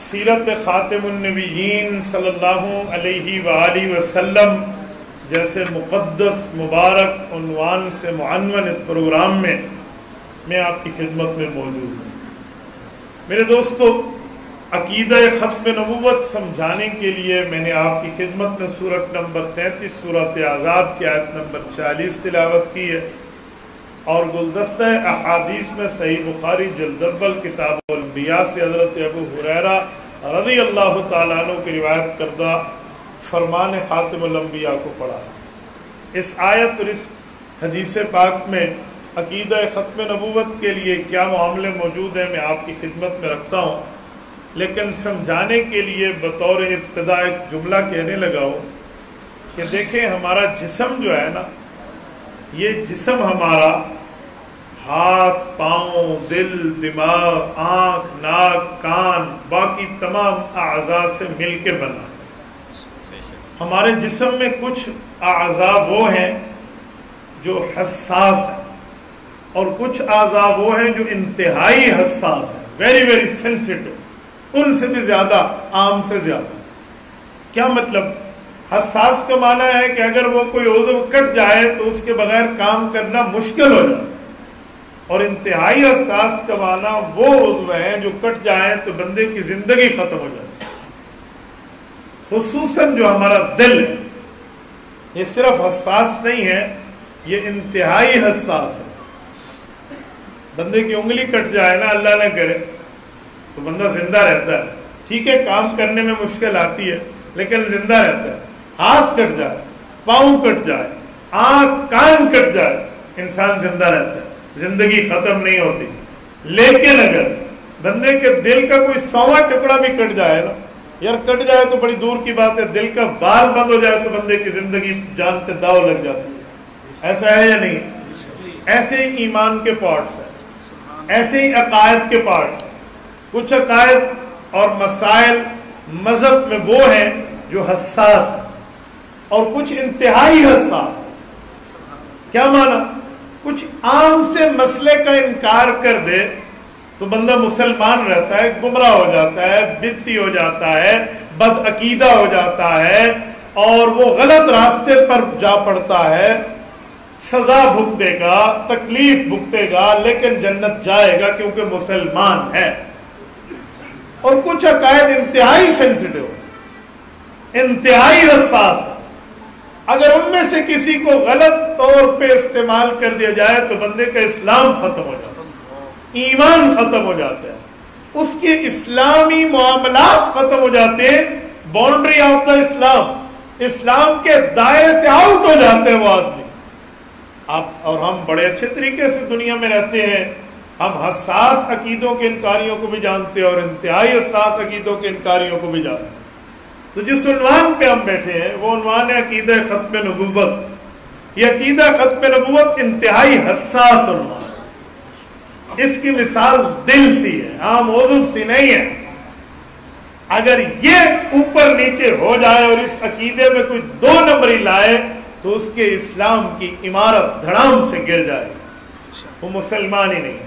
سیرت خاتم النبیین صلی اللہ علیہ وآلہ وسلم جیسے مقدس مبارک عنوان سے معنون اس پروگرام میں آپ کی خدمت میں موجود ہوں۔ میرے دوستو، عقیدہ ختم نبوت سمجھانے کے لیے میں نے آپ کی خدمت میں سورت نمبر 33 سورۃ احزاب کی آیت نمبر 40 تلاوت کی ہے، اور گلدستہ احادیث میں صحیح بخاری جلد اول کتاب الانبیاء سے حضرت ابو ہریرہ رضی اللہ تعالیٰ عنہ کی روایت کردہ فرمان خاتم الانبیاء کو پڑھا۔ اس آیت اور اس حدیث پاک میں عقیدہ ختم نبوت کے لیے کیا معاملے موجود ہیں میں آپ کی خدمت میں رکھتا ہوں، لیکن سمجھانے کے لیے بطور ابتدا ایک جملہ کہنے لگا ہوں کہ دیکھیں ہمارا جسم جو ہے نا، یہ جسم ہمارا ہاتھ، پاؤں، دل، دماغ، آنکھ، ناک، کان، باقی تمام اعضاء سے مل کے بنا ہے۔ ہمارے جسم میں کچھ اعضاء وہ ہیں جو حساس ہیں، اور کچھ اعضاء وہ ہیں جو انتہائی حساس ہیں، ویری ویری سینسیٹیو، ان سے بھی زیادہ، عام سے زیادہ۔ کیا مطلب؟ حساس کا معنی ہے کہ اگر وہ کوئی عضو کٹ جائے تو اس کے بغیر کام کرنا مشکل ہو جاتا ہے، اور انتہائی حساس کا معنی وہ عضو ہیں جو کٹ جائیں تو بندے کی زندگی ختم ہو جاتی ہے۔ خصوصاً جو ہمارا دل ہے، یہ صرف حساس نہیں ہے، یہ انتہائی حساس ہے۔ بندے کی انگلی کٹ جائے نا، اللہ نہ کرے، تو بندہ زندہ رہتا ہے، ٹھیک ہے کام کرنے میں مشکل آتی ہے لیکن زندہ رہتا ہے۔ ہاتھ کٹ جائے، پاؤں کٹ جائے، آنکھ کان کٹ جائے، انسان زندہ رہتا ہے، زندگی ختم نہیں ہوتی۔ لیکن اگر بندے کے دل کا کوئی 100واں ٹکڑا بھی کٹ جائے نا، یار کٹ جائے تو بڑی دور کی بات ہے، دل کا وال بند ہو جائے تو بندے کی زندگی جان پہ داؤ لگ جاتی ہے۔ ایسا ہے یا نہیں؟ ایسے ہی ایمان کے پارٹس ہیں، ایسے ہی عقائد کے پارٹس ہیں۔ کچھ عقائد اور مسائل مذہب میں وہ ہیں جو حساس ہیں، اور کچھ انتہائی حساس ہیں۔ کیا معنی؟ کچھ عام سے مسئلے کا انکار کر دے تو بندہ مسلمان رہتا ہے، گمراہ ہو جاتا ہے، بدعتی ہو جاتا ہے، بد عقیدہ ہو جاتا ہے، اور وہ غلط راستے پر جا پڑتا ہے، سزا بھگتے گا، تکلیف بھگتے گا، لیکن جنت جائے گا کیونکہ مسلمان ہے۔ اور کچھ عقائد انتہائی سینسیٹیو، انتہائی حساس ہے، اگر ان میں سے کسی کو غلط طور پہ استعمال کر دیا جائے تو بندے کا اسلام ختم ہو جاتا ہے، ایمان ختم ہو جاتا ہے، اس کے اسلامی معاملات ختم ہو جاتے ہیں، باؤنڈری آف دا اسلام کے دائرے سے آؤٹ ہو جاتے ہیں وہ آدمی۔ آپ اور ہم بڑے اچھے طریقے سے دنیا میں رہتے ہیں، ہم حساس عقیدوں کے انکاریوں کو بھی جانتے ہیں اور انتہائی حساس عقیدوں کے انکاریوں کو بھی جانتے ہیں۔ تو جس عنوان پہ ہم بیٹھے ہیں وہ عنوان ہے عقیدہ ختم نبوت۔ یہ عقیدہ ختم نبوت انتہائی حساس عنوان ہے، اس کی مثال دل سی ہے، عام عضو سی نہیں ہے۔ اگر یہ اوپر نیچے ہو جائے اور اس عقیدے میں کوئی 2 نمبری لائے تو اس کے اسلام کی عمارت دھڑام سے گر جائے گی، وہ مسلمان ہی نہیں۔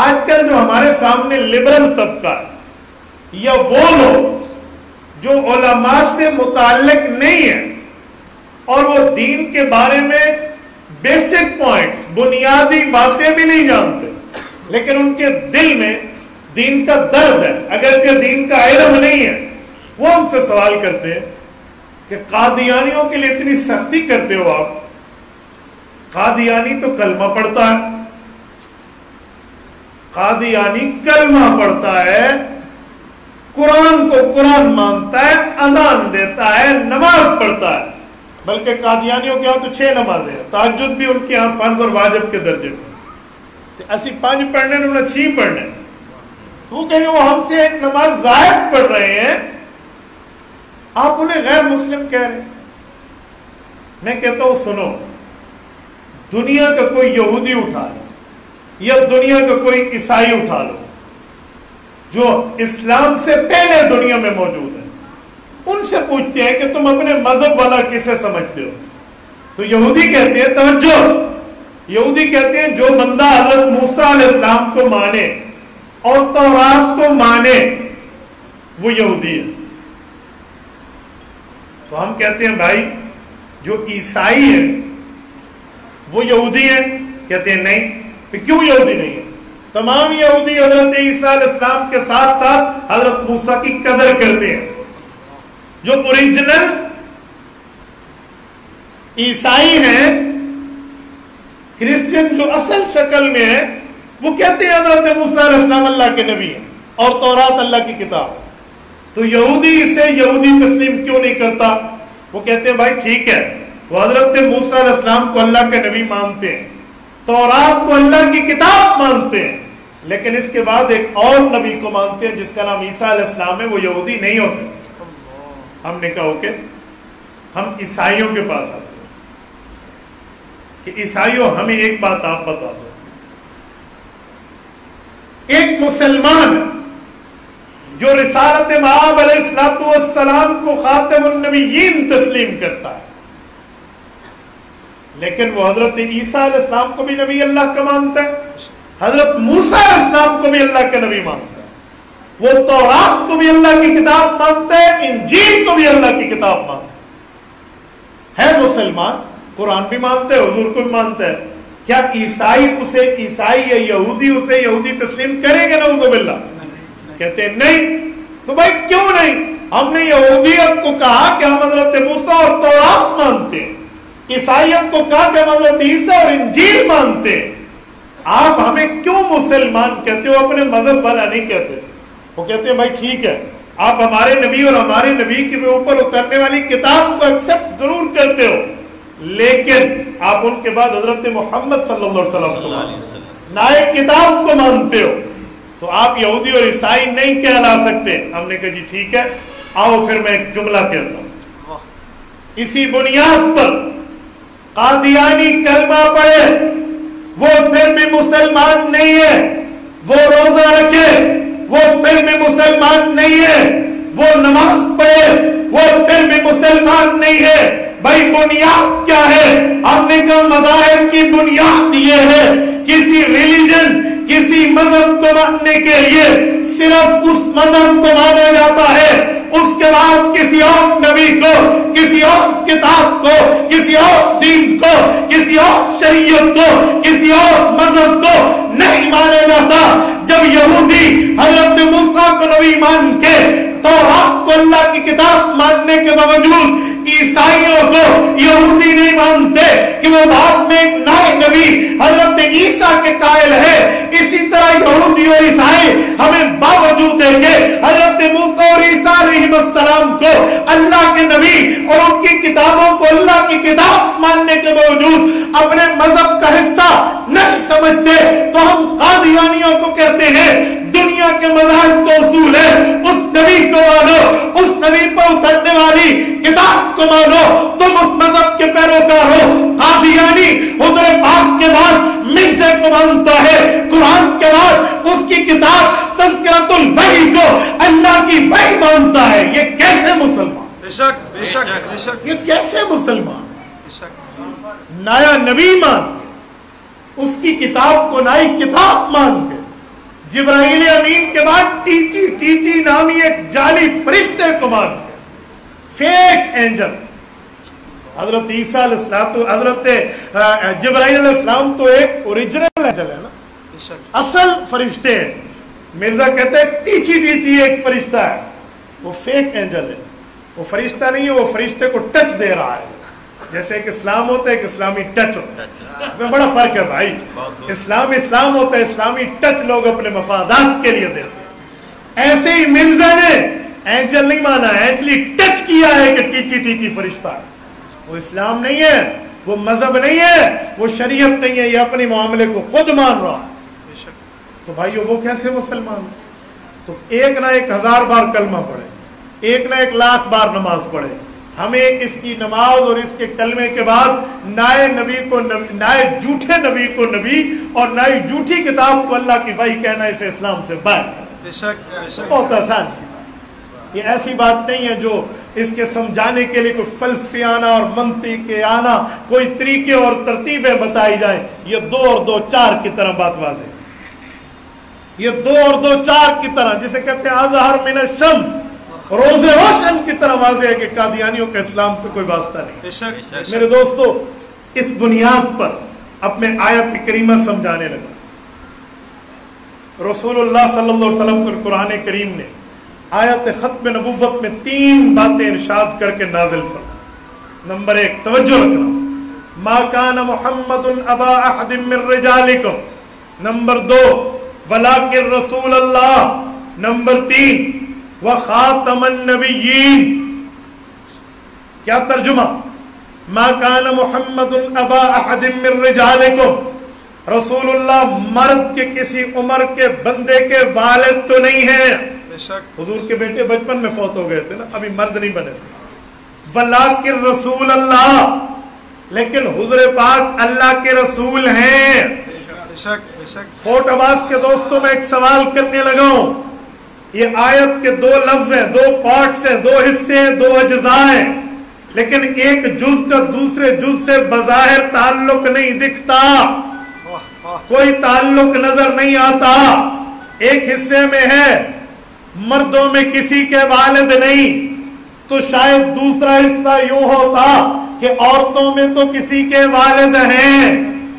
آج کل جو ہمارے سامنے لبرل طبقہ ہے، یا وہ لوگ جو علماء سے متعلق نہیں ہیں اور وہ دین کے بارے میں بیسک پوائنٹس، بنیادی باتیں بھی نہیں جانتے، لیکن ان کے دل میں دین کا درد ہے اگرچہ دین کا علم نہیں ہے، وہ ہم سے سوال کرتے ہیں کہ قادیانیوں کے لیے اتنی سختی کرتے ہو آپ؟ قادیانی تو کلمہ پڑھتا ہے، قادیانی کلمہ پڑھتا ہے، قرآن کو قرآن مانتا ہے، اذان دیتا ہے، نماز پڑھتا ہے، بلکہ قادیانیوں کے ہاں تو 6 نمازیں ہیں، تہجد بھی ان کے ہاں فرض اور واجب کے درجے میں، اسی 5 پڑھنے انہوں نے 6 پڑھنے، تو وہ کہیں وہ ہم سے ایک نماز زائد پڑھ رہے ہیں، آپ انہیں غیر مسلم کہہ رہے ہیں۔ میں کہتا ہوں سنو، دنیا کا کوئی یہودی اٹھا لو یا دنیا کا کوئی عیسائی اٹھا لو جو اسلام سے پہلے دنیا میں موجود ہے، ان سے پوچھتے ہیں کہ تم اپنے مذہب والا کسے سمجھتے ہو، تو یہودی کہتے ہیں، توجہ، یہودی کہتے ہیں جو بندہ حضرت موسیٰ علیہ السلام کو مانے اور تورات کو مانے وہ یہودی ہے. تو ہم کہتے ہیں بھائی جو عیسائی ہے وہ یہودی ہے؟ کہتے ہیں نہیں. کیوں یہودی نہیں ہے؟ تمام یہودی حضرت عیسیٰ علیہ السلام کے ساتھ ساتھ حضرت موسیٰ کی قدر کرتے ہیں. جو اوریجنل عیسائی ہیں، کرسچن جو اصل شکل میں ہے، وہ کہتے ہیں حضرت موسیٰ علیہ السلام اللہ کے نبی ہیں اور تورات اللہ کی کتاب. تو یہودی اسے یہودی تسلیم کیوں نہیں کرتا؟ وہ کہتے ہیں بھائی ٹھیک ہے، وہ حضرت موسیٰ علیہ السلام کو اللہ کے نبی مانتے ہیں، تورات کو اللہ کی کتاب مانتے ہیں، لیکن اس کے بعد ایک اور نبی کو مانتے ہیں جس کا نام عیسیٰ علیہ السلام ہے، وہ یہودی نہیں ہو سکتے. ہم نے کہا اوکے، ہم عیسائیوں کے پاس آتے ہیں کہ عیسائیوں ہمیں ایک بات آپ بتا دو. ایک مسلمان جو رسالت مآب علیہ السلام کو خاتم النبیین تسلیم کرتا ہے، لیکن وہ حضرت عیسیٰ علیہ السلام کو بھی نبی اللہ کا مانتا ہے، حضرت موسیٰ علیہ السلام کو بھی اللہ کا نبی مانتا ہے، وہ تورات کو بھی اللہ کی کتاب مانتا ہے، انجیل کو بھی اللہ کی کتاب مانتا ہے مسلمان، قرآن بھی مانتا ہے، حضور کو بھی مانتا ہے. کیا عیسائی اسے عیسائی یا یہودی اسے یہودی تسلیم کریں گے؟ نعوذ باللہ. کہتے ہیں نہیں. تو بھائی کیوں نہیں؟ ہم نے یہودیت کو کہا کہ ہم حضرت موسیٰ اور تورات مانتے ہیں، عیسائیت کو کہا کہ ہم حضرت عیسیٰ اور انجیل مانتے ہیں. آپ ہمیں کیوں مسلمان کہتے ہو؟ اپنے مذہب والا نہیں کہتے. وہ کہتے ہیں بھائی ٹھیک ہے، آپ ہمارے نبی اور ہمارے نبی کے اوپر اترنے والی کتاب کو ایکسپٹ ضرور کرتے ہو، لیکن آپ ان کے بعد حضرت محمد صلی اللہ علیہ وسلم کو نائب کتاب کو مانتے ہو، تو آپ یہودی اور عیسائی نہیں کہلا سکتے. ہم نے کہا جی ٹھیک ہے، آؤ پھر میں ایک جملہ کہتا ہوں. اسی بنیاد پر قادیانی کلمہ پڑھے وہ پھر بھی مسلمان نہیں ہے، وہ روزہ رکھے وہ پھر بھی مسلمان نہیں ہے، وہ نماز پڑھے وہ پھر بھی مسلمان نہیں ہے. بھائی بنیاد کیا ہے؟ ہم نے کہا مذاہب کی بنیاد یہ ہے، کسی ریلیجن کسی مذہب کو ماننے کے لیے صرف اس مذہب کو مانا جاتا ہے، اس کے بعد کسی اور نبی کو، کسی اور کتاب کو، کسی اور دین کو، کسی اور شریعت کو، کسی اور مذہب کو نہیں مانا جاتا. جب یہودی حضرت موسیٰ کو نبی مان کے تورات کو اللہ کی کتاب ماننے کے باوجود عیسائیوں کو یہودی نہیں مانتے کہ وہ بعد میں ایک نئے نبی حضرت عیسیٰ کے قائل ہے، اسی طرح یہودی اور عیسائی ہمیں باوجود ہے کہ حضرت موسیٰ اور عیسیٰ علیہ السلام کو اللہ کے نبی اور ان کی کتابوں کو اللہ کی کتاب ماننے کے باوجود اپنے مذہب کا حصہ نہیں سمجھتے. تو ہم قادیانیوں کو کہتے ہیں دنیا کے مذاہب کا اصول ہے اس نبی کو مانو، اس نبی پر اترنے والی کتاب کو مانو، تم اس مذہب کے پیروکار ہو. قادیانی حضور پاک کے بعد مرزا کو مانتا ہے، قرآن کے بعد اس کی کتاب تذکرۃ الوحی کو اللہ کی وحی مانتا ہے. یہ کیسے مسلمان؟ بے شک بے شک بے شک. یہ کیسے مسلمان؟ نیا نبی مان کے، اس کی کتاب کو نئی کتاب مان کے، جبرائیل امین کے بعد ٹیچی نامی ایک جعلی فرشتے کو مان کے، فیک اینجل. حضرت عیسیٰ علیہ السلام تو حضرت جبرائیل علیہ السلام تو ایک اوریجنل اینجل ہے نا، اصل فرشتے ہیں. مرزا کہتے ہیں ٹیچی ایک فرشتہ ہے، وہ فیک اینجل ہے. وہ فرشتہ نہیں ہے، وہ فرشتے کو ٹچ دے رہا ہے. جیسے ایک اسلام ہوتا ہے، ایک اسلامی ٹچ ہوتا ہے. اس میں بڑا فرق ہے بھائی. اسلام ہوتا ہے، اسلامی ٹچ لوگ اپنے مفادات کے لیے دیتے ہیں. ایسے ہی مرزا نے اینجل نہیں مانا، اینجلی ٹچ کیا ہے کہ ٹیچی فرشتہ ہے. وہ اسلام نہیں ہے، وہ مذہب نہیں ہے، وہ شریعت نہیں ہے، یہ اپنے معاملے کو خود مان رہا ہے. تو بھائیو وہ کیسے مسلمان؟ تو ایک نہ ایک 1000 بار کلمہ پڑھے، ایک نہ 1,00,000 بار نماز پڑھے. ہمیں اس کی نماز اور اس کے کلمے کے بعد نئے جھوٹے نبی کو نبی اور نئی جھوٹی کتاب کو اللہ کی وحی کہنا، اسے اسلام سے باہر. بہت آسان سی بات. یہ ایسی بات نہیں ہے جو اس کے سمجھانے کے لیے کوئی فلسفیانہ اور منطقی آنا کوئی طریقے اور ترتیبیں بتائی جائیں. یہ 2 اور 2 4 کی طرح بات واضح. یہ 2 اور 2 4 کی طرح، جسے کہتے ہیں اظہر من الشمس روزے روشن کی طرح واضح ہے کہ قادیانیوں کا اسلام سے کوئی واسطہ نہیں. بے شک میرے دوستو اس بنیاد پر اب میں آیت کریمہ سمجھانے لگا. رسول اللہ صلی اللہ علیہ وسلم پر قرآن کریم نے آیت ختم نبوت میں 3 باتیں ارشاد کر کے نازل فرمائی. نمبر 1 توجہ رکھنا، ما کان محمد ابا احد من رجالکم. نمبر 2 ولکن رسول اللہ. نمبر 3 وخاتم النبیین. کیا ترجمہ؟ ما کان محمد ابا احد من رجالکم، رسول اللہ مرد کے کسی عمر کے بندے کے والد تو نہیں ہیں. بے شک حضور کے بیٹے بچپن میں فوت ہو گئے تھے نا، ابھی مرد نہیں بنے تھے. ولیکن رسول اللہ، لیکن حضور پاک اللہ کے رسول ہیں. بے شک بے شک فورٹ عباس کے دوستوں میں ایک سوال کرنے لگا ہوں. یہ آیت کے 2 لفظ ہیں، 2 پارٹس ہیں، 2 حصے ہیں، 2 اجزاء ہیں، لیکن ایک جز کا دوسرے جز سے بظاہر تعلق نہیں دکھتا، کوئی تعلق نظر نہیں آتا. ایک حصے میں ہے مردوں میں کسی کے والد نہیں، تو شاید دوسرا حصہ یوں ہوتا کہ عورتوں میں تو کسی کے والد ہیں.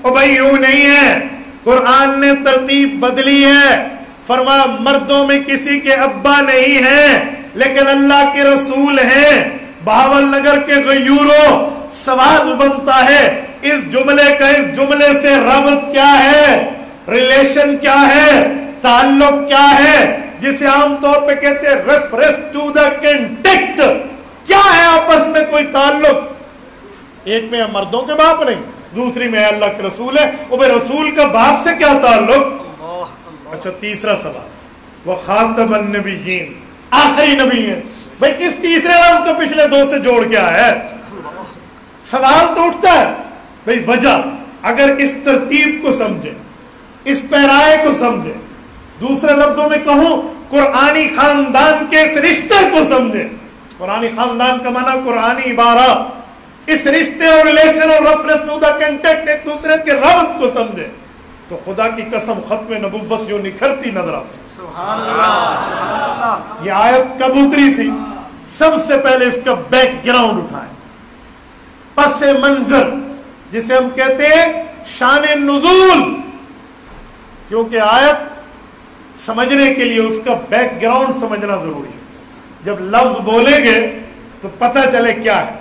اور بھائی یوں نہیں ہے، قرآن نے ترتیب بدلی ہے. فرمایا مردوں میں کسی کے ابا نہیں ہیں لیکن اللہ کے رسول ہیں. بہاول نگر کے غیوروں، سوال بنتا ہے اس جملے کا اس جملے سے ربط کیا ہے، ریلیشن کیا ہے، تعلق کیا ہے، جسے عام طور پہ کہتے ہیں ریفرنس ٹو دا کنٹیکٹ. کیا ہے آپس میں کوئی تعلق؟ ایک میں مردوں کے باپ نہیں، دوسری میں اللہ کے رسول ہے. وہ بھائی رسول کا باپ سے کیا تعلق؟ اچھا تیسرا سوال، وہ خاتم النبیین، آخری نبی ہیں. بھائی اس تیسرے لفظ کو پچھلے 2 سے جوڑ کے آیا ہے. سوال تو اٹھتا ہے بھائی وجہ، اگر اس ترتیب کو سمجھے، اس پیرائے کو سمجھے، دوسرے لفظوں میں کہوں قرآنی خاندان کے اس رشتے کو سمجھے. قرآنی خاندان کا معنی قرآنی عبارہ، اس رشتے اور ریلیشن اور ریفرنس ٹو دا کنٹیکٹ، ایک دوسرے کے ربط کو سمجھے، تو خدا کی قسم ختم نبوت یوں نکھرتی نظر آتی. سبحان اللہ سبحان اللہ. یہ آیت کب اتری تھی؟ سب سے پہلے اس کا بیک گراؤنڈ اٹھائیں، پس منظر جسے ہم کہتے ہیں شان نزول، کیونکہ آیت سمجھنے کے لیے اس کا بیک گراؤنڈ سمجھنا ضروری ہے. جب لفظ بولیں گے تو پتہ چلے کیا ہے.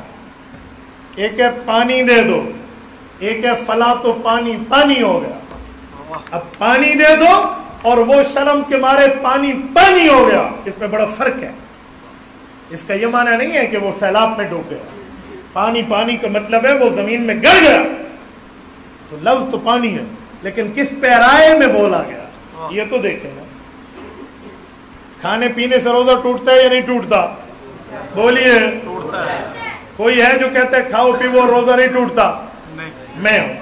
ایک ہے پانی دے دو، ایک ہے فلاں تو پانی پانی ہو گیا. اب پانی دے دو اور وہ شرم کے مارے پانی پانی ہو گیا، اس میں بڑا فرق ہے. اس کا یہ معنی نہیں ہے کہ وہ سیلاب میں ڈوب گیا. پانی پانی کا مطلب ہے وہ زمین میں گڑ گیا. تو لفظ تو پانی ہے لیکن کس پیرائے میں بولا گیا یہ تو دیکھیں نا. کھانے پینے سے روزہ ٹوٹتا ہے یا نہیں ٹوٹتا؟ بولیے. ٹوٹتا ہے. کوئی ہے جو کہتا ہے کھاؤ پیو روزہ نہیں ٹوٹتا؟ میں ہوں.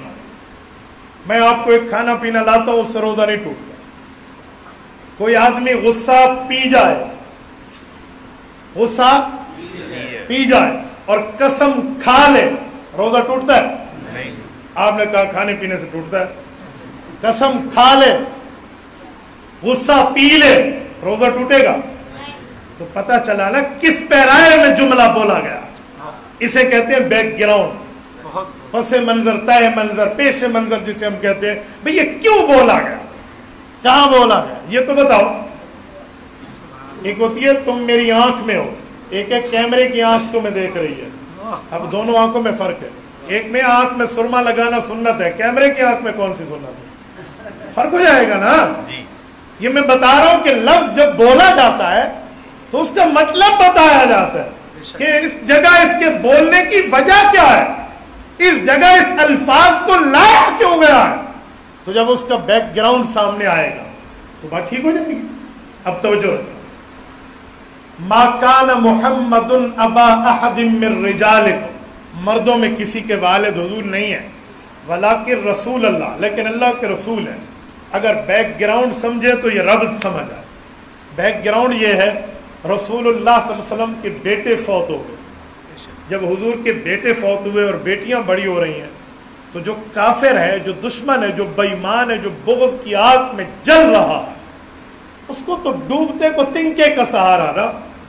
میں آپ کو ایک کھانا پینا لاتا ہوں، اس سے روزہ نہیں ٹوٹتا. کوئی آدمی غصہ پی جائے، غصہ پی جائے اور قسم کھا لے، روزہ ٹوٹتا ہے؟ نہیں. آپ نے کہا کھانے پینے سے ٹوٹتا ہے. قسم کھا لے، غصہ پی لے، روزہ ٹوٹے گا؟ تو پتہ چلا نا کس پیرائے میں جملہ بولا گیا. اسے کہتے ہیں بیک گراؤنڈ، پس منظر، تہ منظر، پیش منظر جسے ہم کہتے ہیں. بھئی یہ کیوں بولا گیا، کہاں بولا گیا، یہ تو بتاؤ. ایک ہوتی ہے تم میری آنکھ میں ہو، ایک ہے کیمرے کی آنکھ تمہیں دیکھ رہی ہے. اب دونوں آنکھوں میں فرق ہے. ایک میں آنکھ میں سرما لگانا سنت ہے، کیمرے کی آنکھ میں کون سی سنت ہے؟ فرق ہو جائے گا نا. یہ میں بتا رہا ہوں کہ لفظ جب بولا جاتا ہے تو اس کا مطلب بتایا جاتا ہے کہ اس جگہ اس کے بولنے کی وجہ کیا ہے، اس جگہ اس الفاظ کو لایا کیوں گیا ہے. تو جب اس کا بیک گراؤنڈ سامنے آئے گا تو بات ٹھیک ہو جائے گی. اب توجہ رکھیں، ما کان محمد ابا احد من رجالکم، مردوں میں کسی کے والد حضور نہیں ہے، ولیکن رسول اللہ، لیکن اللہ کے رسول ہیں. اگر بیک گراؤنڈ سمجھے تو یہ ربط سمجھ آئے. بیک گراؤنڈ یہ ہے رسول اللہ صلی اللہ علیہ وسلم کے بیٹے فوت ہو گئے. جب حضور کے بیٹے فوت ہوئے اور بیٹیاں بڑی ہو رہی ہیں تو جو کافر ہے، جو دشمن ہے، جو بے ایمان ہے، جو بغض کی آگ میں جل رہا ہے، اس کو تو ڈوبتے کو تنکے کا سہارا نا.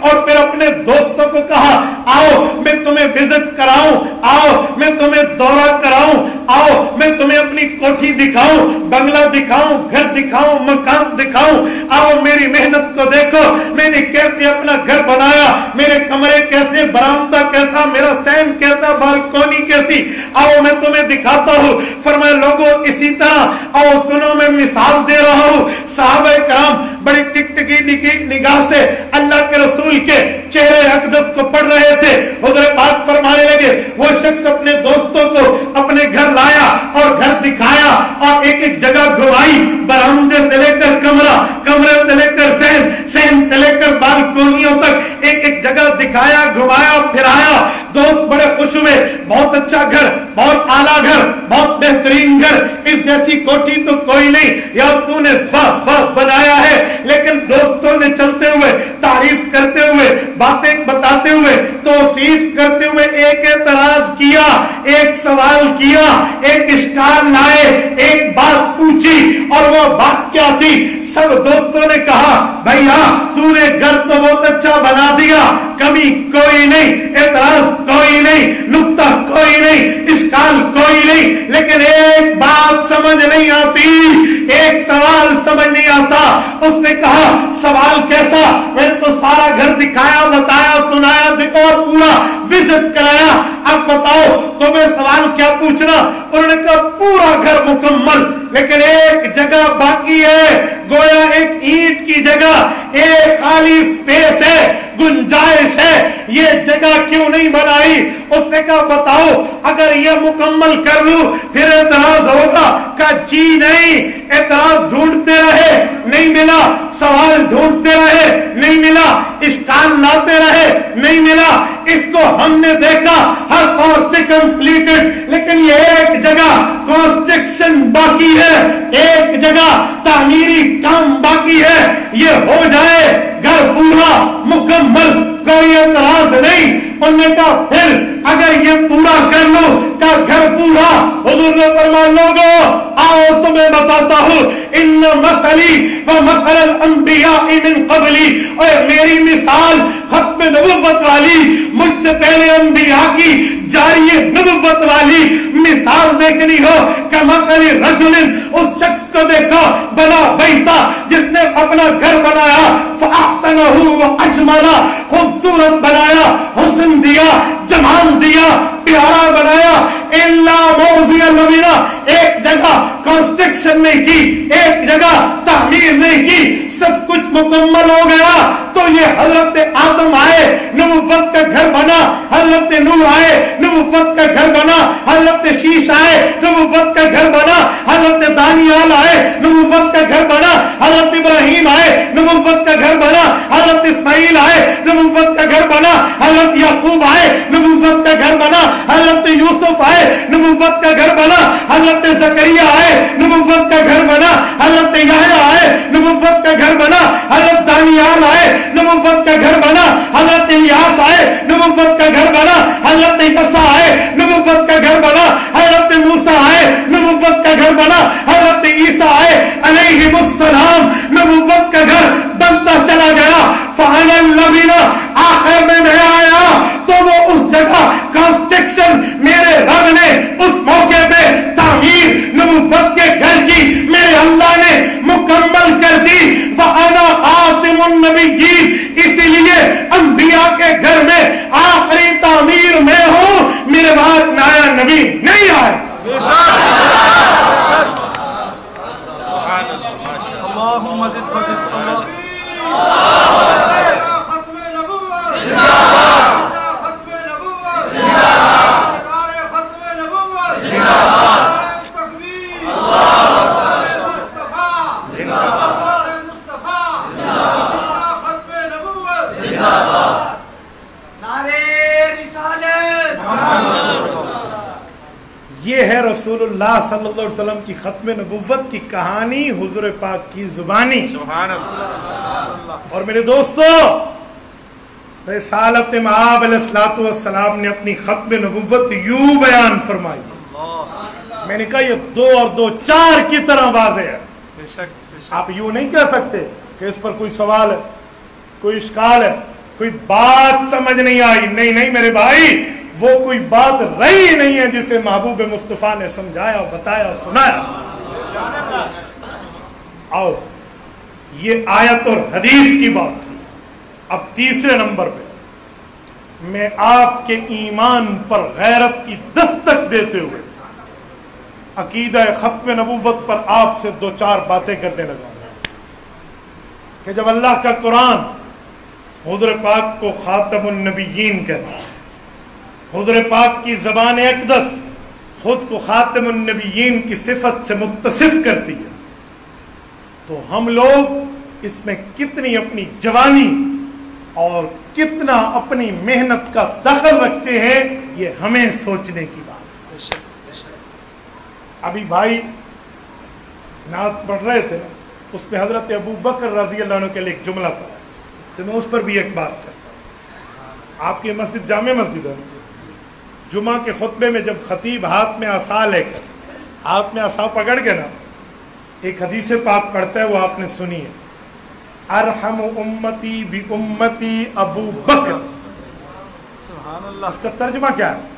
اور پھر اپنے دوستوں کو کہا آؤ میں تمہیں وزٹ کراؤں, آؤ میں تمہیں دورہ کراؤں, آؤ میں تمہیں اپنی کوٹھی دکھاؤں, بنگلہ دکھاؤں, گھر دکھاؤں, مکان دکھاؤں, آؤ میری محنت کو دیکھو, میں نے کیسے اپنا گھر بنایا, میرے کمرے کیسے, برآمدہ کیسا, میرا سین کیسا, بالکونی کیسی, آؤ میں تمہیں دکھاتا ہوں. فرمایا لوگوں اسی طرح آؤ سنو میں مثال دے رہا ہوں. صحابہ کرام بڑی ٹکٹکی نگاہ سے اللہ کے رسول کے چہرے اقدس کو پڑھ رہے تھے. حضور پاک فرمانے لگے وہ شخص اپنے دوستوں کو اپنے گھر لایا اور گھر دکھایا اور ایک ایک جگہ گھمائی, برآمدے سے لے کر کمرہ, کمرے سے لے کر سین, سین سے لے کر بالکونیوں تک ایک ایک جگہ دکھایا, گھمایا, پھرایا. دوست بڑے خوش ہوئے, بہت اچھا گھر, بہت اعلیٰ گھر, بہت بہترین گھر, اس جیسی کوٹھی تو کوئی نہیں, یار تو نے واہ واہ بنایا ہے. لیکن دوستوں نے چلتے ہوئے, تعریف کرتے ہوئے, باتیں بتاتے ہوئے, توصیف کرتے ہوئے ایک اعتراض کیا, ایک سوال کیا, ایک اشکال لائے, ایک بات پوچھی, اور وہ بات کیا تھی؟ سب دوستوں نے کہا بھیا تو نے گھر تو بہت اچھا بنا دیا, کمی کوئی نہیں, اعتراض کوئی نہیں, نکتہ کوئی نہیں, اشکال کوئی نہیں, لیکن ایک بات سمجھ نہیں آتی, ایک سوال سمجھ نہیں آتا. اس نے کہا سوال کیسا؟ میں نے تو سارا گھر دکھایا, بتایا, سنایا اور پورا وزٹ کرایا, اب بتاؤ تمہیں سوال کیا پوچھنا؟ انہوں نے کہا پورا گھر مکمل, لیکن ایک جگہ باقی ہے, گویا ایک اینٹ کی جگہ, ایک خالی اسپیس ہے, گنجائش ہے, یہ جگہ کیوں نہیں بنائی؟ اس نے کہا بتاؤ اگر یہ مکمل کر لوں پھر اعتراض ہوگا. کہا جی نہیں, اعتراض ڈھونڈتے رہے نہیں ملا, سوال ڈھونڈتے رہے نہیں ملا, اشکال لاتے رہے نہیں ملا, اس کو ہم نے دیکھا ہر طور سے کمپلیٹڈ, لیکن یہ ایک جگہ کنسٹرکشن باقی ہے, ایک جگہ تعمیری کام باقی ہے, یہ ہو جائے گھر پورا مکمل, کوئی اعتراض نہیں. انہوں نے کہا پھر اگر یہ پورا کر لو کا گھر پورا. حضور نے فرمایا لوگوں آؤ تمہیں بتاتا ہوں, ان مثلی و مثل الانبیاء من قبلی, اور میری مثال ختم نبوت والی, مجھ سے پہلے انبیاء کی جاری نبوت والی مثال دیکھنی ہو کہ مثل رجل, اس شخص کو دیکھو بنا بیتا, جس نے اپنا گھر بنایا, فاحسنہ واجملہ, خوبصورت بنایا, حسن دیا, جمال دیا, پیارا بنایا, الا موضع نبینا, ایک جگہ کنسٹرکشن نہیں کی, ایک جگہ تعمیر نہیں کی, سب کچھ مکمل ہو گیا. تو یہ حضرت آدم آئے, نبوت کا گھر بنا, حضرت نوح آئے, نبوت کا گھر بنا, حضرت شیش آئے, نبوت کا گھر بنا, حضرت دانیال آئے, نبوت کا گھر بنا, حضرت ابراہیم آئے, نبوت کا گھر بنا, حضرت اسماعیل آئے, نبوت کا گھر بنا, حضرت یعقوب آئے, نبوت کا گھر بنا, حضرت یوسف آئے, نبوت کا گھر بنا, حضرت زکریا آئے, نبوت کا گھر بنا, حضرت یحییٰ آئے, نبوت کا گھر بنا, حضرت دانیال آئے, نبوت کا گھر بنا, حضرت الیاس آئے, نبوت کا گھر بنا, حضرت عیسیٰ آئے, نبوت کا گھر بنا, حضرت موسیٰ آئے, نبوت کا گھر بنا, حضرت عیسیٰ آئے علیہم السلام, نبوت کا گھر بنتا چلا گیا. فَعَلَى الَّذِينَ, آخر میں میں آیا تو وہ اس جگہ کنسٹرکشن میرے رب نے اس موقع پہ تعمیر نبوت کے گھر کی میرے اللہ نے مکمل کر دی. وَأَنَا خَاتِمُ النَّبِيِّينَ, اسی لیے انبیاء کے گھر میں آخری تعمیر میں ہوں, میرے بعد نیا نبی نہیں آئے. اللهم زد فزد. یہ ہے رسول اللہ صلی اللہ علیہ وسلم کی ختم نبوت کی کہانی حضور پاک کی زبانی. سبحان اللہ. اور میرے دوستو, رسالت مآب علیہ الصلوۃ والسلام نے اپنی ختم نبوت یوں بیان فرمائی. میں نے کہا یہ 2 اور 2 4 کی طرح واضح ہے. بے شک, بے شک. آپ یوں نہیں کہہ سکتے کہ اس پر کوئی سوال ہے. کوئی اشکال ہے, کوئی بات سمجھ نہیں آئی؟ نہیں میرے بھائی, وہ کوئی بات رہی نہیں ہے جسے محبوب مصطفیٰ نے سمجھایا, بتایا, سنایا. آؤ, یہ آیت اور حدیث کی بات تھی. اب تیسرے نمبر پہ میں آپ کے ایمان پر غیرت کی دستک دیتے ہوئے عقیدہ ختم نبوت پر آپ سے 2-4 باتیں کرنے لگا کہ جب اللہ کا قرآن حضور پاک کو خاتم النبیین کہتا ہے, حضور پاک کی زبان اقدس خود کو خاتم النبیین کی صفت سے متصف کرتی ہے, تو ہم لوگ اس میں کتنی اپنی جوانی اور کتنا اپنی محنت کا دخل رکھتے ہیں, یہ ہمیں سوچنے کی بات ہے. ابھی بھائی نعت پڑھ رہے تھے, اس پہ حضرت ابو بکر رضی اللہ عنہ کے لیے ایک جملہ پڑھا, تو میں اس پر بھی ایک بات کرتا ہوں. آپ کی مسجد جامع مسجد ہے, جمعہ کے خطبے میں جب خطیب ہاتھ میں عصا لے کر, ہاتھ میں عصا پکڑ کے نا ایک حدیث پاک پڑھتا ہے, وہ آپ نے سنی ہے, ارحم امتی بی امتی ابو بکر. سبحان اللہ. اس کا ترجمہ کیا ہے؟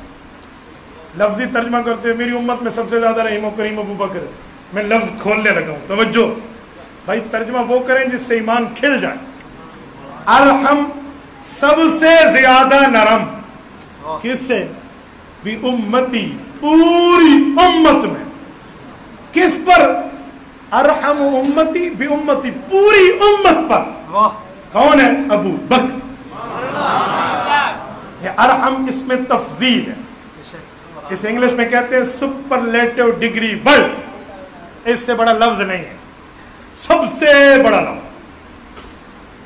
لفظی ترجمہ کرتے ہیں, میری امت میں سب سے زیادہ رحیم و کریم ابو بکر ہے. میں لفظ کھولنے لگا ہوں, توجہ بھائی, ترجمہ وہ کریں جس سے ایمان کھل جائے. ارحم سب سے زیادہ نرم, کس سے؟ بی امتی, پوری امت میں. کس پر؟ ارحم امتی بی امتی, پوری امت پر. کون ہے؟ ابو بکر. یہ ارحم اس میں تفضیل ہے, اس انگلش میں کہتے ہیں سپرلیٹو ڈگری ورڈ, اس سے بڑا لفظ نہیں ہے, سب سے بڑا لفظ.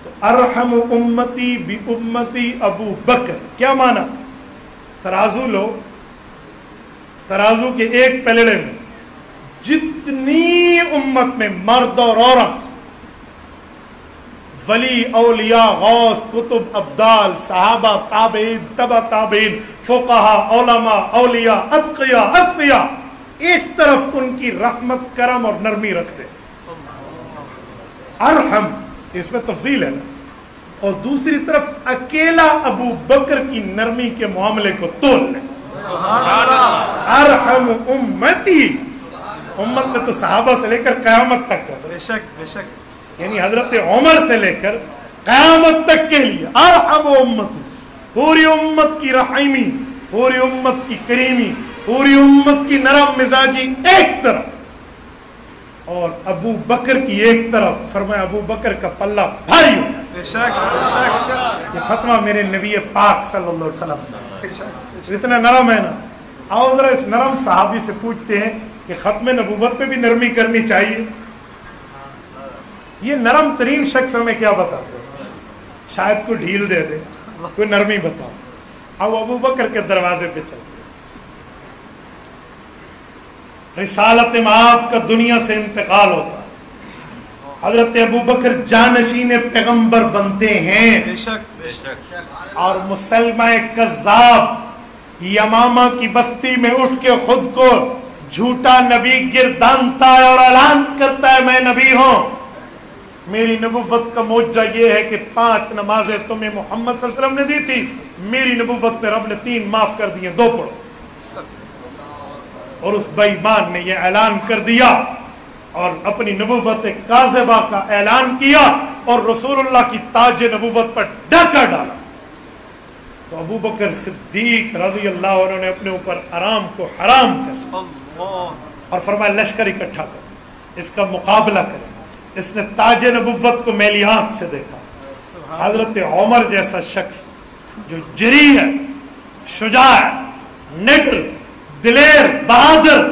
تو ارحم امتی بی امتی ابو بکر کیا معنی؟ ترازو لو, ترازو کے ایک پلڑے میں جتنی امت میں مرد اور عورت, ولی, اولیاء, غوث, کتب, ابدال, صحابہ, تابعین, تبع تابعین, فقہا, علماء, اولیاء, اتقیاء, اصفیاء, ایک طرف ان کی رحمت, کرم اور نرمی رکھ دے. ارحم اس میں تفضیل ہے نا, اور دوسری طرف اکیلا ابو بکر کی نرمی کے معاملے کو تول لے. ارحم امتی, امت میں تو صحابہ سے لے کر قیامت تک ہے, بے شک بے شک, یعنی حضرت عمر سے لے کر قیامت تک کے لیے ارحم امتی, پوری امت کی رحیمی, پوری امت کی کریمی, پوری امت کی نرم مزاجی ایک طرف, اور ابو بکر کی ایک طرف. فرمایا ابو بکر کا پلہ بھاری ہو جائے. بے شک بے شک. یہ فتویٰ میرے نبی پاک صلی اللہ علیہ وسلم اتنا نرم ہے نا. آؤ ذرا اس نرم صحابی سے پوچھتے ہیں کہ ختم نبوت پہ بھی نرمی کرنی چاہیے. یہ نرم ترین شخص ہمیں کیا بتاتے ہیں؟ شاید کوئی ڈھیل دے دے, کوئی نرمی بتاؤ. اب ابو بکر کے دروازے پہ چلتے, رسالت مآب کا دنیا سے انتقال ہوتا, حضرت ابو بکر جانشین پیغمبر بنتے ہیں. بے شک بے شک. اور مسلمہ کذاب یمامہ کی بستی میں اٹھ کے خود کو جھوٹا نبی گردانتا ہے اور اعلان کرتا ہے میں نبی ہوں. میری نبوت کا معجزہ یہ ہے کہ 5 نمازیں تمہیں محمد صلی اللہ علیہ وسلم نے دی تھی, میری نبوت میں رب نے 3 معاف کر دیے, 2 پڑھو. اور اس بے ایمان نے یہ اعلان کر دیا اور اپنی نبوت کاذبہ کا اعلان کیا اور رسول اللہ کی تاج نبوت پر ڈاکہ ڈالا. تو ابو بکر صدیق رضی اللہ عنہ نے اپنے اوپر آرام کو حرام کر اور فرمایا لشکر اکٹھا کر, اس کا مقابلہ کریں. اس نے تاج نبوت کو میلی آنکھ سے دیکھا. حضرت عمر جیسا شخص جو جری ہے, شجاع ہے, نڈر, دلیر, بہادر,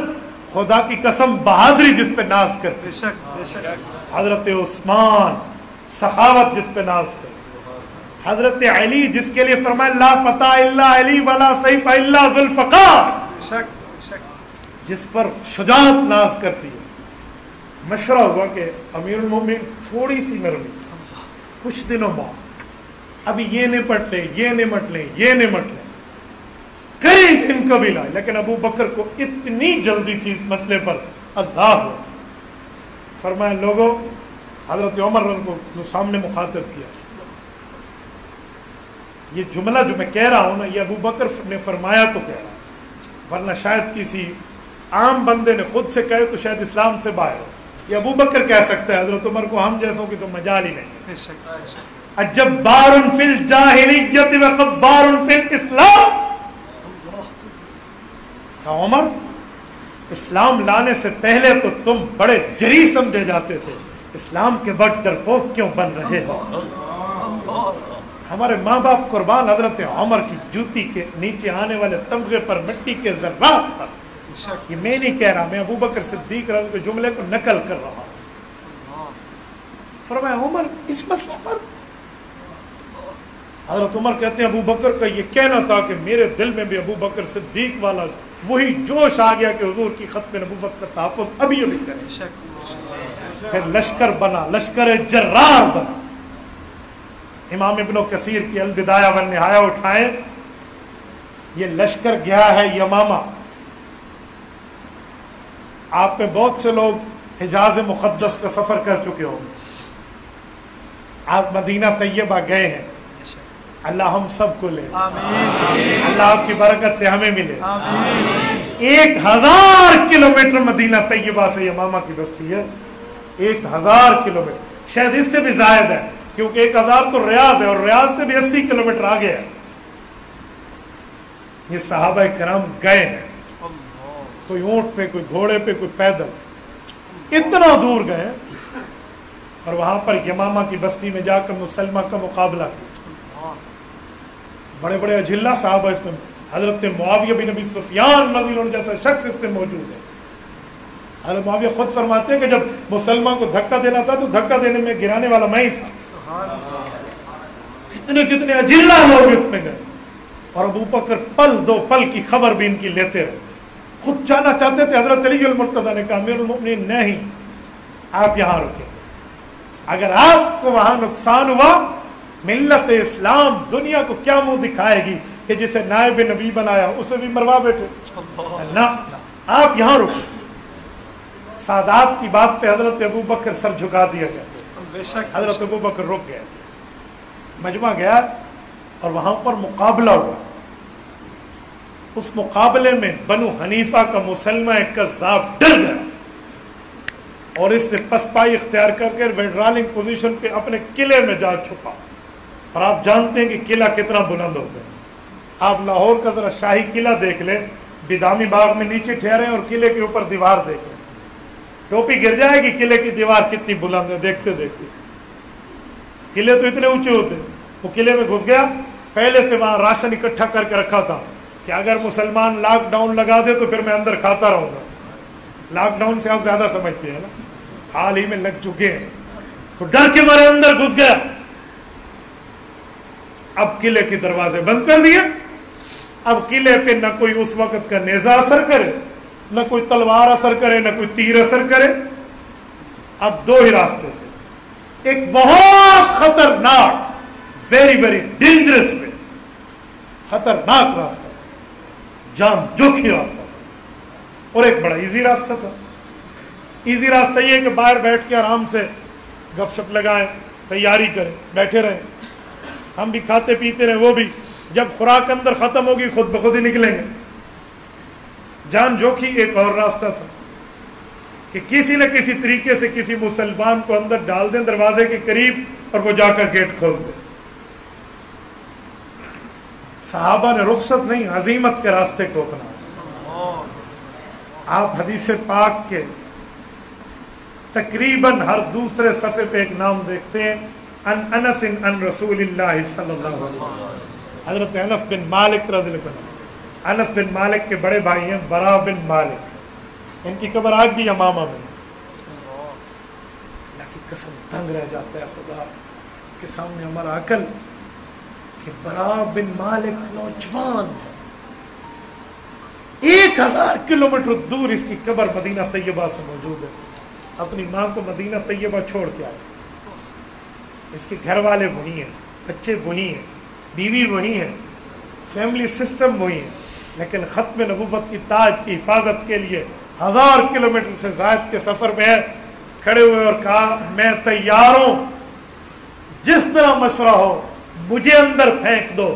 خدا کی قسم بہادری جس پہ ناز کرتے, حضرت عثمان سخاوت جس پہ ناز کرتے, حضرت علی جس کے لیے فرمایا لا فتح الا علی ولا سیف الا ذوالفقار, جس پر شجاعت ناز کرتی ہے. مشورہ ہوا کہ امیر المومنین تھوڑی سی نرمی, کچھ دنوں بعد ابھی یہ نمٹ لیں, یہ نمٹ لیں, یہ نمٹ لیں, کریں گے ان کا بھی لا. لیکن ابو بکر کو اتنی جلدی تھی اس مسئلے پر, اللہ فرمایا لوگوں, حضرت عمر کو سامنے مخاطب کیا, یہ جملہ جو میں کہہ رہا ہوں نا، یہ ابو بکر نے فرمایا تو کہہ رہا ہوں، ورنہ شاید کسی عام بندے نے خود سے کہے تو شاید اسلام سے باہر ہو. یہ ابو بکر کہہ سکتا ہے، حضرت عمر کو ہم جیسوں کی تو مجال ہی نہیں. بے شک بے شک. اجبار فی الجاہلیت و غفار فی الاسلام. کہا عمر اسلام لانے سے پہلے تو تم بڑے جری سمجھے جاتے تھے، اسلام کے بعد ڈرپوک کیوں بن رہے ہو؟ ہمارے ماں باپ قربان حضرت عمر کی جوتی کے نیچے آنے والے تمغے پر مٹی کے ذرات پر. یہ میں نہیں کہہ رہا، میں ابو بکر صدیق رضی اللہ عنہ کے جملے کو نقل کر رہا ہوں. فرمایا عمر اس مسئلے پر. حضرت عمر کہتے ہیں ابو بکر کا یہ کہنا تھا کہ میرے دل میں بھی ابو بکر صدیق والا وہی جوش آ گیا کہ حضور کی ختم نبوت کا تحفظ ابھی ابھی کرے. پھر لشکر بنا، لشکر جرار بنا. امام ابن کثیر کی البدایہ والنہایہ اٹھائیں، یہ لشکر گیا ہے یمامہ. آپ میں بہت سے لوگ حجاز مقدس کا سفر کر چکے ہوں، آپ مدینہ طیبہ گئے ہیں. اللہ ہم سب کو لے، اللہ آپ کی برکت سے ہمیں ملے. 1000 کلومیٹر مدینہ طیبہ سے یمامہ کی بستی ہے. 1000 کلومیٹر، شاید اس سے بھی زائد ہے کیونکہ 1000 تو ریاض ہے اور ریاض سے بھی 80 کلومیٹر آگے ہے. یہ صحابہ کرام گئے ہیں، کوئی اونٹ پہ، کوئی گھوڑے پہ، کوئی پیدل، اتنا دور گئے اور وہاں پر یمامہ کی بستی میں جا کر مسلمہ کا مقابلہ کیا. بڑے بڑے اجلہ صحابہ اس میں، حضرت معاویہ بن ابی سفیان رضی اللہ عنہ جیسا شخص اس میں موجود ہے. حضرت معاویہ خود فرماتے ہیں کہ جب مسلمان کو دھکا دینا تھا تو دھکا دینے میں گرانے والا میں ہی تھا. کتنے کتنے اجلہ لوگ اس میں گئے اور ابو بکر پل دو پل کی خبر بھی ان کی لیتے رہے. خود جانا چاہتے تھے، حضرت علی المرتضیٰ نے کہا امیر المؤمنین نہیں، آپ یہاں رکیں، اگر آپ کو وہاں نقصان ہوا ملت اسلام دنیا کو کیا منہ دکھائے گی کہ جسے نائب نبی بنایا اسے بھی مروا بیٹھے. نہ آپ یہاں رکیں. سادات کی بات پہ حضرت ابو بکر سر جھکا دیا گیا تھا. حضرت ابو بکر رک گئے تھے. مجمع گیا اور وہاں پر مقابلہ ہوا. اس مقابلے میں بنو حنیفہ کا مسلمہ ایک کذاب ڈر گیا اور اس نے پسپائی اختیار کر کے ویڈرالنگ پوزیشن پہ اپنے قلعے میں جا چھپا. اور آپ جانتے ہیں کہ قلعہ کتنا بلند ہوتا ہے. آپ لاہور کا ذرا شاہی قلعہ دیکھ لیں، بدامی باغ میں نیچے ٹھہرے اور قلعے کے اوپر دیوار دیکھیں، ٹوپی گر جائے گی قلعے کی دیوار کتنی بلند ہے دیکھتے دیکھتے. قلعے تو اتنے اونچے ہوتے ہیں. وہ قلعے میں گھس گیا، پہلے سے وہاں راشن اکٹھا کر کے رکھا تھا کہ اگر مسلمان لاک ڈاؤن لگا دے تو پھر میں اندر کھاتا رہوں گا. لاک ڈاؤن سے آپ زیادہ سمجھتے ہیں نا، حال ہی میں لگ چکے ہیں. تو ڈر کے مارے اندر گھس گیا. اب قلعے کے دروازے بند کر دیے. اب قلعے پہ نہ کوئی اس وقت کا نیزہ اثر کرے، نہ کوئی تلوار اثر کرے، نہ کوئی تیر اثر کرے. اب دو ہی راستے تھے. ایک بہت خطرناک، ویری ویری ڈینجرس وے، خطرناک راستہ تھا، جان جوکھی راستہ تھا، اور ایک بڑا ایزی راستہ تھا. ایزی راستہ یہ کہ باہر بیٹھ کے آرام سے گپ شپ لگائیں، تیاری کریں، بیٹھے رہیں، ہم بھی کھاتے پیتے رہیں، وہ بھی جب خوراک اندر ختم ہوگی خود بخود ہی نکلیں گے. جان جوکھی ایک اور راستہ تھا کہ کسی نہ کسی طریقے سے کسی مسلمان کو اندر ڈال دیں دروازے کے قریب اور وہ جا کر گیٹ کھول دیں. صحابہ نے رخصت نہیں، عزیمت کے راستے کو اپنا. آپ حدیث پاک کے تقریباً ہر دوسرے صفحے پہ ایک نام دیکھتے ہیں، ان انس ان رسول اللہ صلی اللہ علیہ وسلم. حضرت انس بن مالک رضی اللہ عنہ. انس بن مالک کے بڑے بھائی ہیں برا بن مالک. ان کی قبر آج بھی یمامہ میں. اللہ کی قسم دنگ رہ جاتا ہے خدا کے سامنے ہمارا عقل کہ برا بن مالک نوجوان ہے. 1000 کلومیٹر دور اس کی قبر مدینہ طیبہ سے موجود ہے. اپنی ماں کو مدینہ طیبہ چھوڑ کے آئے. اس کے گھر والے وہی ہیں، بچے وہی ہیں، بیوی وہی ہیں، فیملی سسٹم وہی ہے، لیکن ختم نبوت کی تاج کی حفاظت کے لیے 1000 کلومیٹر سے زائد کے سفر میں کھڑے ہوئے اور کہا میں تیار ہوں، جس طرح مشورہ ہو مجھے اندر پھینک دو،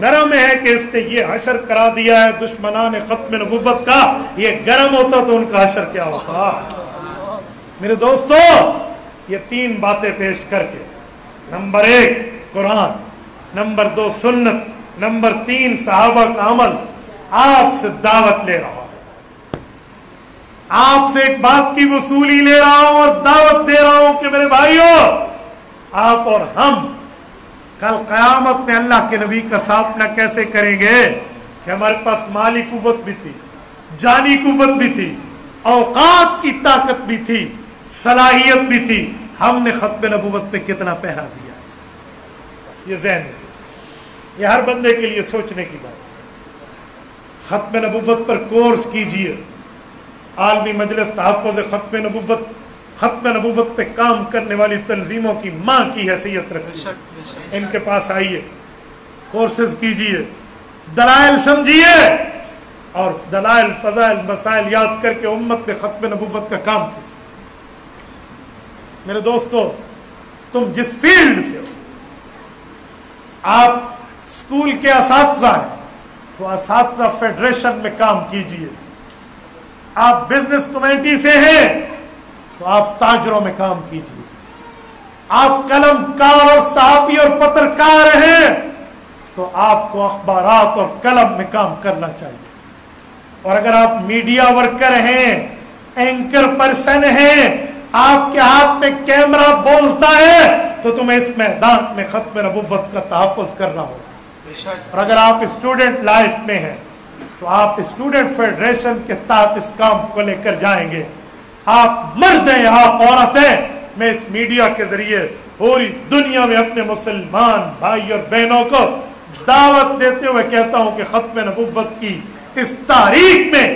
نرم ہے کہ اس نے یہ حشر کرا دیا ہے دشمنان ختم نبوت کا، یہ گرم ہوتا تو ان کا حشر کیا ہوتا۔ میرے دوستو، یہ 3 باتیں پیش کر کے، نمبر 1 قرآن، نمبر 2 سنت، نمبر 3 صحابہ کا عمل، آپ سے دعوت لے رہا ہوں، آپ سے ایک بات کی وصولی لے رہا ہوں اور دعوت دے رہا ہوں کہ میرے بھائیو، آپ اور ہم کل قیامت میں اللہ کے نبی کا سامنا کیسے کریں گے کہ ہمارے پاس مالی قوت بھی تھی، جانی قوت بھی تھی، اوقات کی طاقت بھی تھی، صلاحیت بھی تھی، ہم نے ختم نبوت پہ کتنا پہرا دیا۔ بس یہ ذہن میں، یہ ہر بندے کے لیے سوچنے کی بات۔ ختم نبوت پر کورس کیجئے، عالمی مجلس تحفظ ختم نبوت پہ کام کرنے والی تنظیموں کی ماں کی حیثیت رکھیے، ان کے پاس آئیے، کورسز کیجئے، دلائل سمجھیے اور دلائل فضائل مسائل یاد کر کے امت میں ختم نبوت کا کام کیجئے۔ میرے دوستو، تم جس فیلڈ سے ہو، آپ اسکول کے اساتذہ ہیں تو اساتذہ فیڈریشن میں کام کیجئے، آپ بزنس کمیٹی سے ہیں تو آپ تاجروں میں کام کیجئے، آپ قلم کار اور صحافی اور پترکار ہیں تو آپ کو اخبارات اور قلم میں کام کرنا چاہیے، اور اگر آپ میڈیا ورکر ہیں، اینکر پرسن ہیں، آپ کے ہاتھ میں کیمرہ بولتا ہے تو تمہیں اس میدان میں ختم نبوت کا تحفظ کرنا ہوگا، اور اگر آپ اسٹوڈنٹ لائف میں ہیں تو آپ اسٹوڈنٹ فیڈریشن کے تحت اس کام کو لے کر جائیں گے۔ آپ مرد ہیں، آپ عورت ہیں، میں اس میڈیا کے ذریعے پوری دنیا میں اپنے مسلمان بھائی اور بہنوں کو دعوت دیتے ہوئے کہتا ہوں کہ ختم نبوت کی اس تاریخ میں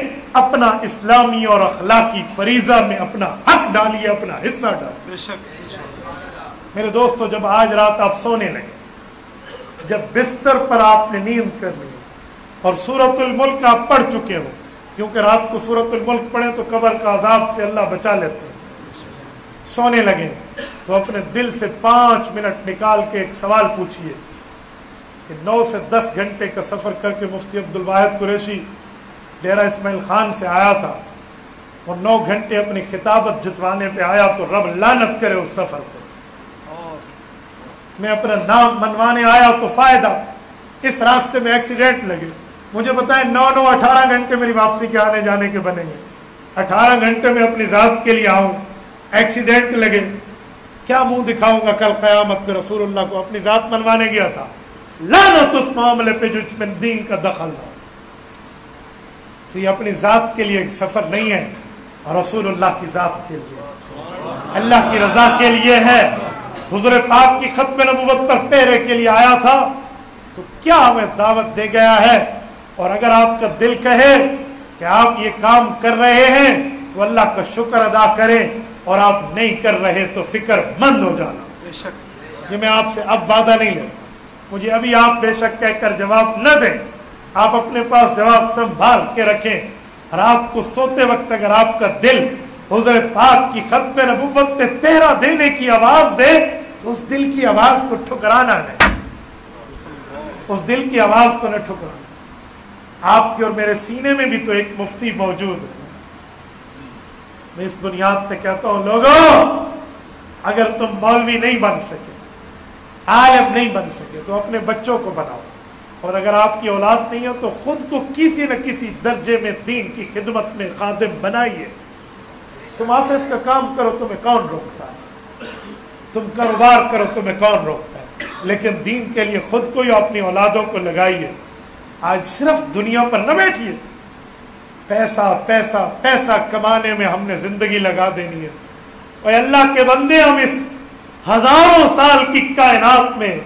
اپنا اسلامی اور اخلاقی فریضہ میں اپنا حق ڈالیے، اپنا حصہ ڈالیے۔ میرے دوستو، جب آج رات آپ سونے لگے، جب بستر پر آپ نے نیند کر لی اور سورۃ الملک آپ پڑھ چکے ہو، کیونکہ رات کو سورۃ الملک پڑھیں تو قبر کا عذاب سے اللہ بچا لیتے ہیں، سونے لگے تو اپنے دل سے 5 منٹ نکال کے ایک سوال پوچھئے کہ 9 سے 10 گھنٹے کا سفر کر کے مفتی عبدالواحد قریشی ڈیرہ اسماعیل خان سے آیا تھا، اور 9 گھنٹے اپنی خطابت جتوانے پہ آیا تو رب لعنت کرے اس سفر کو۔ میں اپنا نام منوانے آیا تو فائدہ، اس راستے میں ایکسیڈنٹ لگے، مجھے بتائیں 9 18 گھنٹے میری واپسی کے آنے جانے کے بنے گے، 18 گھنٹے میں اپنی ذات کے لیے آؤں، ایکسیڈنٹ لگے، کیا منہ دکھاؤں گا کل قیامت میں رسول اللہ کو؟ اپنی ذات منوانے گیا تھا، لعنت اس معاملے پہ جس میں دین کا دخل ہو۔ تو یہ اپنی ذات کے لیے ایک سفر نہیں ہے، اور رسول اللہ کی ذات کے لیے، اللہ کی رضا کے لیے ہے۔ حضور پاک کی ختم نبوت پر پہرے کے لیے آیا تھا تو کیا ہمیں دعوت دے گیا ہے، اور اگر آپ کا دل کہے کہ آپ یہ کام کر رہے ہیں تو اللہ کا شکر ادا کریں، اور آپ نہیں کر رہے تو فکر مند ہو جانا۔ یہ میں آپ سے اب وعدہ نہیں لیتا، مجھے ابھی آپ بے شک کہہ کر جواب نہ دیں، آپ اپنے پاس جواب سنبھال کے رکھیں۔ رات کو سوتے وقت اگر آپ کا دل حضور پاک کی ختم نبوت میں پہرا دینے کی آواز دے تو اس دل کی آواز کو ٹھکرانا نہیں، اس دل کی آواز کو نہ ٹھکرانا۔ آپ کے اور میرے سینے میں بھی تو ایک مفتی موجود ہے۔ میں اس بنیاد پہ کہتا ہوں، لوگوں، اگر تم مولوی نہیں بن سکے، عالم نہیں بن سکے تو اپنے بچوں کو بناؤ، اور اگر آپ کی اولاد نہیں ہے تو خود کو کسی نہ کسی درجے میں دین کی خدمت میں خادم بنائیے۔ تم آفس کا کام کرو، تمہیں کون روکتا ہے؟ تم کاروبار کرو، تمہیں کون روکتا ہے؟ لیکن دین کے لیے خود کو یا اپنی اولادوں کو لگائیے۔ آج صرف دنیا پر نہ بیٹھیے، پیسہ پیسہ پیسہ کمانے میں ہم نے زندگی لگا دینی ہے۔ اور اللہ کے بندے، ہم اس ہزاروں سال کی کائنات میں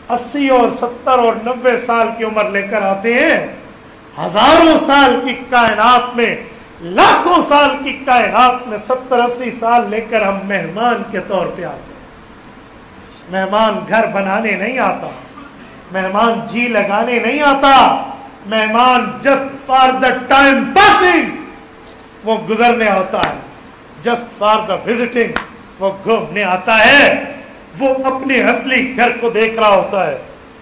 80 اور 70 اور 90 سال کی عمر لے کر آتے ہیں، ہزاروں سال کی کائنات میں، لاکھوں سال کی کائنات میں 70-80 سال لے کر ہم مہمان کے طور پہ آتے ہیں۔ مہمان گھر بنانے نہیں آتا، مہمان جی لگانے نہیں آتا، مہمان just for the time passing وہ گزرنے آتا ہے، جسٹ فار دا وزٹنگ وہ گھومنے آتا ہے، وہ اپنے اصلی گھر کو دیکھ رہا ہوتا ہے۔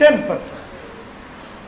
10%,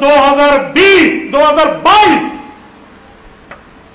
2022,